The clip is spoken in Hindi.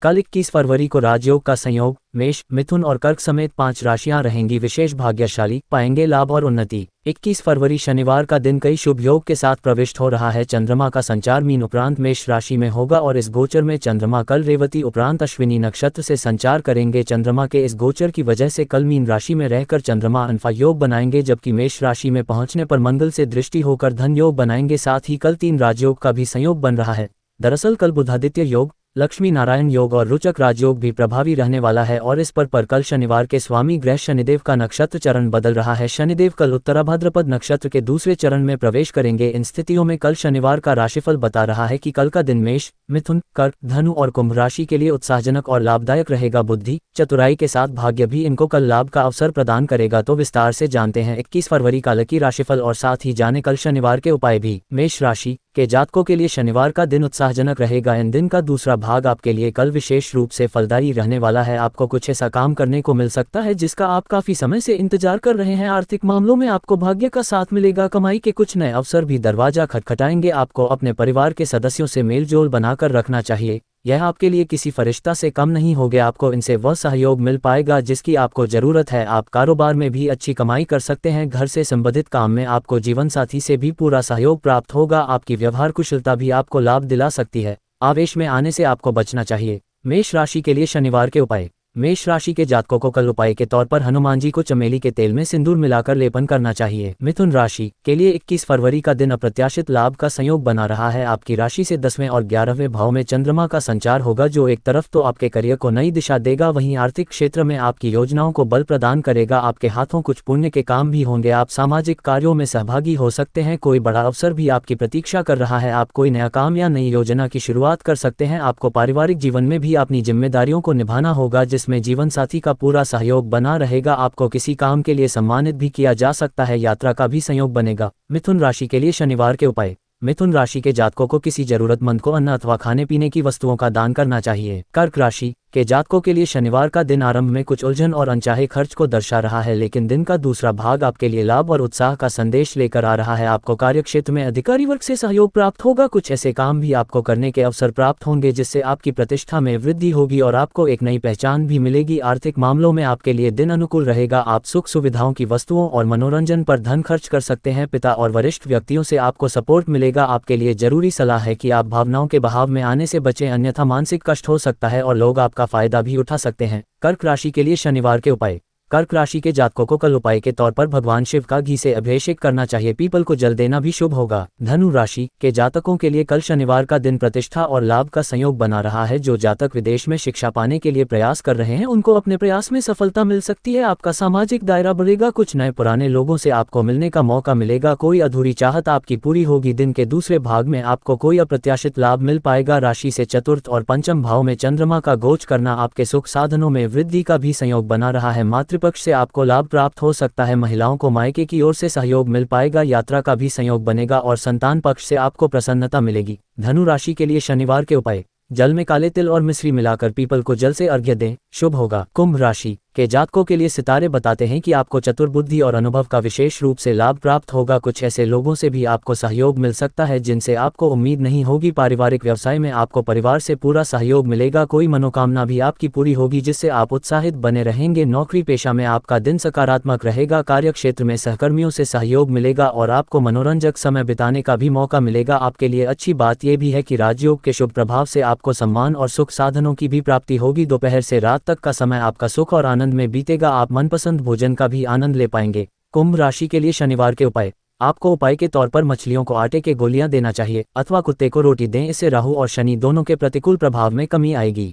कल 21 फरवरी को राजयोग का संयोग मेष, मिथुन और कर्क समेत 5 राशियां रहेंगी विशेष भाग्यशाली, पाएंगे लाभ और उन्नति। 21 फरवरी शनिवार का दिन कई शुभ योग के साथ प्रविष्ट हो रहा है। चंद्रमा का संचार मीन उपरांत मेष राशि में होगा और इस गोचर में चंद्रमा कल रेवती उपरांत अश्विनी नक्षत्र से संचार करेंगे। चंद्रमा के इस गोचर की वजह से कल मीन राशि में रहकर चंद्रमा अनफा योग बनाएंगे, जबकि मेष राशि में पहुंचने पर मंगल से दृष्टि होकर धन योग बनाएंगे। साथ ही कल 3 राजयोग का भी संयोग बन रहा है। दरअसल कल बुधादित्य योग, लक्ष्मी नारायण योग और रुचक राजयोग भी प्रभावी रहने वाला है और इस पर कल शनिवार के स्वामी ग्रह शनिदेव का नक्षत्र चरण बदल रहा है। शनिदेव कल उत्तराभाद्रपद नक्षत्र के दूसरे चरण में प्रवेश करेंगे। इन स्थितियों में कल शनिवार का राशिफल बता रहा है कि कल का दिन मेष, मिथुन, कर्क, धनु और कुंभ राशि के लिए उत्साहजनक और लाभदायक रहेगा। बुद्धि, चतुराई के साथ भाग्य भी इनको कल लाभ का अवसर प्रदान करेगा। तो विस्तार से जानते हैं 21 फरवरी का लकी राशिफल और साथ ही जाने कल शनिवार के उपाय भी। मेष राशि के जातकों के लिए शनिवार का दिन उत्साहजनक रहेगा। इन दिन का दूसरा भाग आपके लिए कल विशेष रूप से फलदायी रहने वाला है। आपको कुछ ऐसा काम करने को मिल सकता है जिसका आप काफी समय से इंतजार कर रहे हैं। आर्थिक मामलों में आपको भाग्य का साथ मिलेगा। कमाई के कुछ नए अवसर भी दरवाजा खटखटाएंगे। आपको अपने परिवार के सदस्यों से मेलजोल बनाकर रखना चाहिए। यह आपके लिए किसी फरिश्ता से कम नहीं होगा। आपको इनसे वह सहयोग मिल पाएगा जिसकी आपको जरूरत है। आप कारोबार में भी अच्छी कमाई कर सकते हैं। घर से संबंधित काम में आपको जीवन साथी से भी पूरा सहयोग प्राप्त होगा। आपकी व्यवहार कुशलता भी आपको लाभ दिला सकती है। आवेश में आने से आपको बचना चाहिए। मेष राशि के लिए शनिवार के उपाय। मेष राशि के जातकों को कल उपाय के तौर पर हनुमान जी को चमेली के तेल में सिंदूर मिलाकर लेपन करना चाहिए। मिथुन राशि के लिए 21 फरवरी का दिन अप्रत्याशित लाभ का संयोग बना रहा है। आपकी राशि से 10वें और 11वें भाव में चंद्रमा का संचार होगा, जो एक तरफ तो आपके करियर को नई दिशा देगा, वहीं आर्थिक क्षेत्र में आपकी योजनाओं को बल प्रदान करेगा। आपके हाथों कुछ पुण्य के काम भी होंगे। आप सामाजिक कार्यों में सहभागी हो सकते हैं। कोई बड़ा अवसर भी आपकी प्रतीक्षा कर रहा है। आप कोई नया काम या नई योजना की शुरुआत कर सकते हैं। आपको पारिवारिक जीवन में भी अपनी जिम्मेदारियों को निभाना होगा, जिसमें जीवन साथी का पूरा सहयोग बना रहेगा। आपको किसी काम के लिए सम्मानित भी किया जा सकता है। यात्रा का भी संयोग बनेगा। मिथुन राशि के लिए शनिवार के उपाय। मिथुन राशि के जातकों को किसी जरूरतमंद को अन्न अथवा खाने पीने की वस्तुओं का दान करना चाहिए। कर्क राशि के जातकों के लिए शनिवार का दिन आरंभ में कुछ उलझन और अनचाहे खर्च को दर्शा रहा है, लेकिन दिन का दूसरा भाग आपके लिए लाभ और उत्साह का संदेश लेकर आ रहा है। आपको कार्यक्षेत्र में अधिकारी वर्ग से सहयोग प्राप्त होगा। कुछ ऐसे काम भी आपको करने के अवसर प्राप्त होंगे जिससे आपकी प्रतिष्ठा में वृद्धि होगी और आपको एक नई पहचान भी मिलेगी। आर्थिक मामलों में आपके लिए दिन अनुकूल रहेगा। आप सुख सुविधाओं की वस्तुओं और मनोरंजन पर धन खर्च कर सकते हैं। पिता और वरिष्ठ व्यक्तियों से आपको सपोर्ट मिलेगा। आपके लिए जरूरी सलाह है कि आप भावनाओं के बहाव में आने से बचें, अन्यथा मानसिक कष्ट हो सकता है और लोग आपका फायदा भी उठा सकते हैं। कर्क राशि के लिए शनिवार के उपाय। कर्क राशि के जातकों को कल उपाय के तौर पर भगवान शिव का घी से अभिषेक करना चाहिए। पीपल को जल देना भी शुभ होगा। धनु राशि के जातकों के लिए कल शनिवार का दिन प्रतिष्ठा और लाभ का संयोग बना रहा है। जो जातक विदेश में शिक्षा पाने के लिए प्रयास कर रहे हैं, उनको अपने प्रयास में सफलता मिल सकती है। आपका सामाजिक दायरा बढ़ेगा। कुछ नए पुराने लोगों से आपको मिलने का मौका मिलेगा। कोई अधूरी चाहत आपकी पूरी होगी। दिन के दूसरे भाग में आपको कोई अप्रत्याशित लाभ मिल पाएगा। राशि से चतुर्थ और पंचम भाव में चंद्रमा का गोच करना आपके सुख साधनों में वृद्धि का भी संयोग बना रहा है। मातृपक्ष से आपको लाभ प्राप्त हो सकता है। महिलाओं को मायके की ओर से सहयोग मिल पाएगा। यात्रा का भी संयोग बनेगा और संतान पक्ष से आपको प्रसन्नता मिलेगी। धनु राशि के लिए शनिवार के उपाय। जल में काले तिल और मिश्री मिलाकर पीपल को जल से अर्घ्य दें, शुभ होगा। कुंभ राशि के जातकों के लिए सितारे बताते हैं कि आपको चतुर बुद्धि और अनुभव का विशेष रूप से लाभ प्राप्त होगा। कुछ ऐसे लोगों से भी आपको सहयोग मिल सकता है जिनसे आपको उम्मीद नहीं होगी। पारिवारिक व्यवसाय में आपको परिवार से पूरा सहयोग मिलेगा। कोई मनोकामना भी आपकी पूरी होगी जिससे आप उत्साहित बने रहेंगे। नौकरी पेशा में आपका दिन सकारात्मक रहेगा। कार्यक्षेत्र में सहकर्मियों से सहयोग मिलेगा और आपको मनोरंजक समय बिताने का भी मौका मिलेगा। आपके लिए अच्छी बात यह भी है कि राजयोग के शुभ प्रभाव से आपको सम्मान और सुख साधनों की भी प्राप्ति होगी। दोपहर से रात तक का समय आपका सुख और आनंद में बीतेगा। आप मनपसंद भोजन का भी आनंद ले पाएंगे। कुंभ राशि के लिए शनिवार के उपाय। आपको उपाय के तौर पर मछलियों को आटे के गोलियां देना चाहिए अथवा कुत्ते को रोटी दें। इससे राहु और शनि दोनों के प्रतिकूल प्रभाव में कमी आएगी।